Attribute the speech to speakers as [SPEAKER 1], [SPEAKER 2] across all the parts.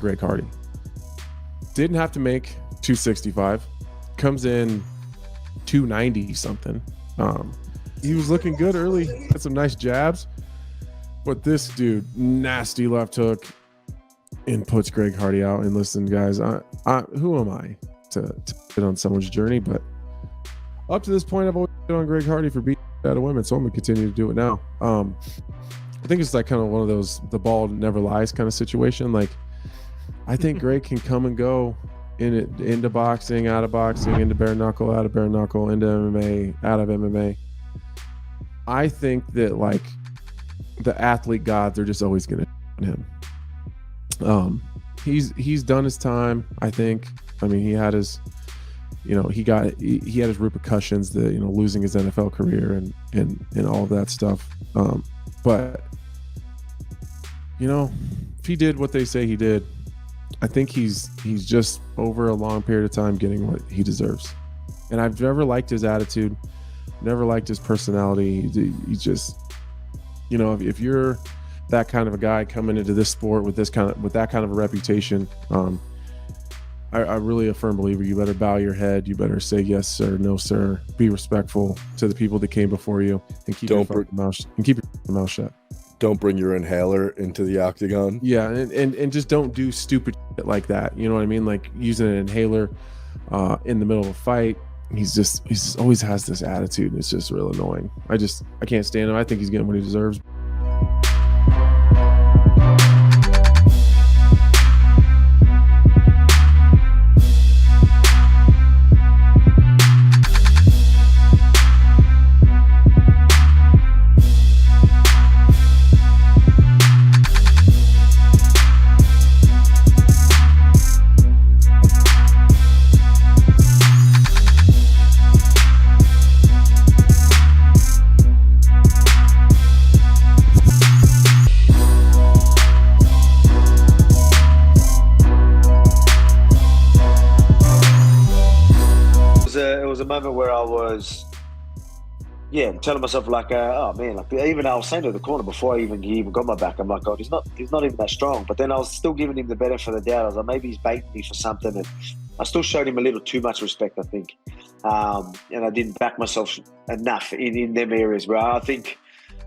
[SPEAKER 1] Greg Hardy. Didn't have to make 265. Comes in 290 something. He was looking good early. Had some nice jabs. But this dude, nasty left hook and puts Greg Hardy out. And listen, guys, who am I to get on someone's journey? But up to this point, I've always been on Greg Hardy for beating out of women, so I'm going to continue to do it now. I think it's like kind of one of those the ball never lies kind of situation. Like, I think Greg can come and go into boxing, out of boxing, into bare knuckle, out of bare knuckle, into MMA, out of MMA. I think that like the athlete gods are just always going to him. He's done his time, I think. I mean, he had his, he had his repercussions, the losing his NFL career and all of that stuff. But if he did what they say he did, I think he's just over a long period of time getting what he deserves. And I've never liked his attitude, never liked his personality. He just, if you're that kind of a guy coming into this sport with that kind of a reputation, I really a firm believer you better bow your head, you better say yes sir, no sir, be respectful to the people that came before you, and keep your mouth shut.
[SPEAKER 2] Don't bring your inhaler into the octagon.
[SPEAKER 1] Yeah, and just don't do stupid shit like that. You know what I mean? Like using an inhaler in the middle of a fight. He's just always has this attitude, and it's just real annoying. I can't stand him. I think he's getting what he deserves.
[SPEAKER 3] Moment where I was, telling myself like, oh man, like even I was saying to the corner before he even got my back, I'm like, God, he's not even that strong. But then I was still giving him the benefit of the doubt. I was like, maybe he's baiting me for something, and I still showed him a little too much respect, I think, and I didn't back myself enough in them areas. Where I think,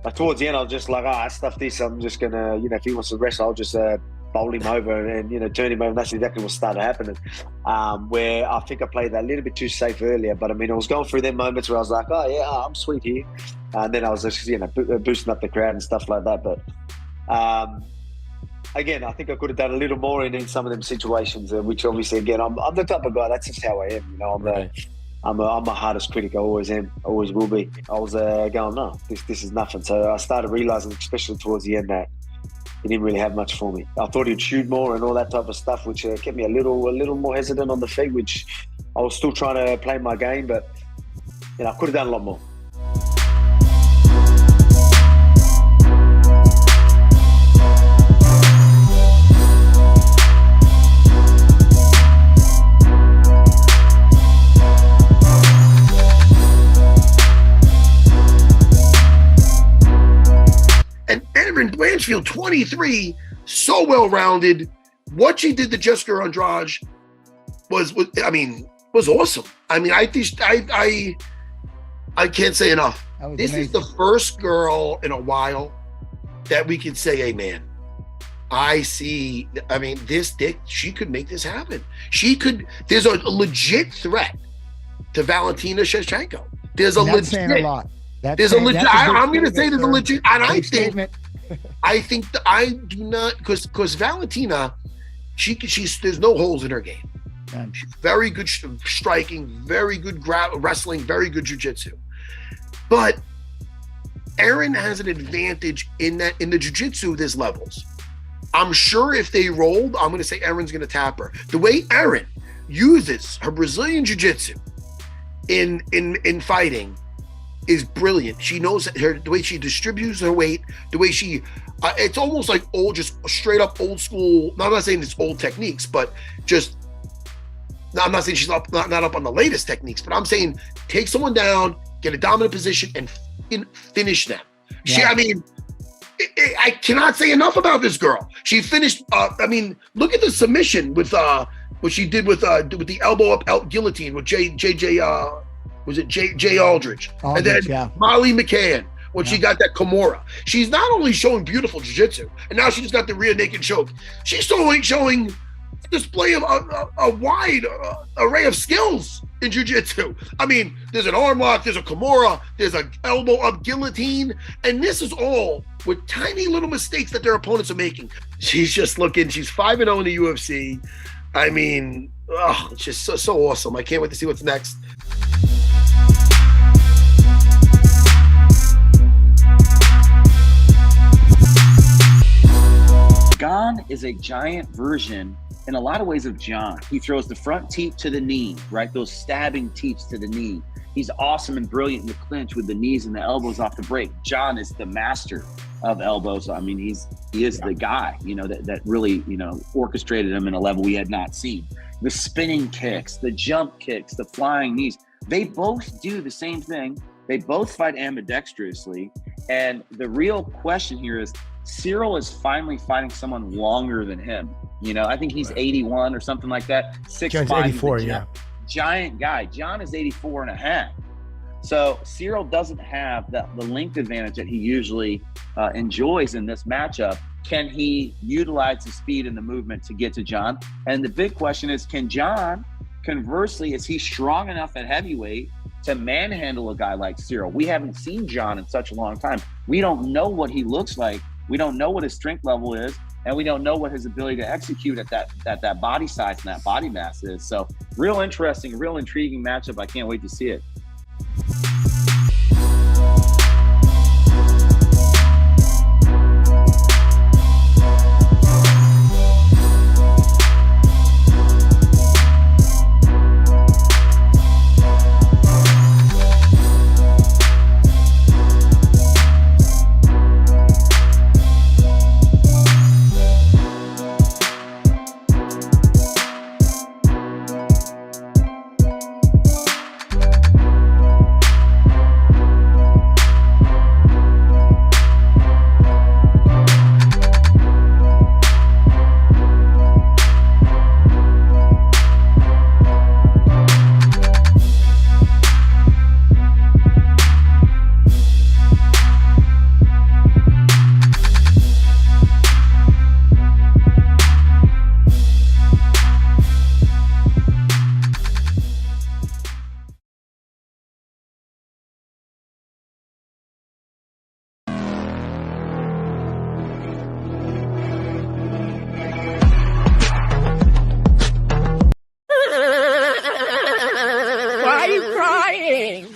[SPEAKER 3] like towards the end, I was just like, stuff this. I'm just gonna, if he wants to wrestle, I'll just bowl him over and turn him over. And that's exactly what started happening. Where I think I played that a little bit too safe earlier, but I mean, I was going through them moments where I was like, I'm sweet here, and then I was just boosting up the crowd and stuff like that. But again, I think I could have done a little more in some of them situations, which obviously, again, I'm the type of guy. That's just how I am. I'm my hardest critic. I always am, always will be. I was going, no, this is nothing. So I started realizing, especially towards the end, that he didn't really have much for me. I thought he'd shoot more and all that type of stuff, which kept me a little more hesitant on the feet, which I was still trying to play my game, but I could have done a lot more.
[SPEAKER 4] Erin Blanchfield, 23, so well-rounded. What she did to Jessica Andrade was awesome. I mean, I think I can't say enough. This amazing. Is the first girl in a while that we could say, hey, man, she could make this happen. There's a legit threat to Valentina Shevchenko. There's a legit. Saying a lot. I'm going to say there's a legit, and I think I do not, because Valentina, there's no holes in her game. She's very good striking, very good wrestling, very good jiu-jitsu. But Erin has an advantage in that in the jiu-jitsu, there's levels. I'm sure if they rolled, I'm going to say Erin's going to tap her. The way Erin uses her Brazilian jiu-jitsu in fighting is brilliant. She knows the way she distributes her weight, the way she, it's almost like just straight up old school. Now, I'm not saying it's old techniques, but just, I'm not saying she's not up on the latest techniques, but I'm saying take someone down, get a dominant position, and finish them. Yeah. I cannot say enough about this girl. She finished. I mean, look at the submission with what she did with the elbow up guillotine with was it Jay Aldridge, and then Molly McCann when she got that Kimura. She's not only showing beautiful jiu-jitsu, and now she just got the rear naked choke. She's showing a display of a wide array of skills in jiu-jitsu. I mean, there's an arm lock, there's a Kimura, there's an elbow up guillotine, and this is all with tiny little mistakes that their opponents are making. She's just looking, she's 5-0 in the UFC. I mean, it's just so awesome. I can't wait to see what's next.
[SPEAKER 5] Gane is a giant version in a lot of ways of Jon. He throws the front teep to the knee, right? Those stabbing teeps to the knee. He's awesome and brilliant in the clinch with the knees and the elbows off the break. Jon is the master of elbows. I mean, he is the guy, that really, orchestrated him in a level we had not seen. The spinning kicks, the jump kicks, the flying knees, they both do the same thing. They both fight ambidextrously. And the real question here is, Cyril is finally fighting someone longer than him. I think he's 81 or something like that. 6'5",
[SPEAKER 6] 84,
[SPEAKER 5] giant guy. Jon is 84 and a half. So Cyril doesn't have the length advantage that he usually enjoys in this matchup. Can he utilize the speed and the movement to get to Jon? And the big question is, can Jon, conversely, is he strong enough at heavyweight to manhandle a guy like Cyril? We haven't seen Jon in such a long time. We don't know what he looks like. We don't know what his strength level is, and we don't know what his ability to execute at that body size and that body mass is. So real interesting, real intriguing matchup. I can't wait to see it.
[SPEAKER 7] Why are you crying?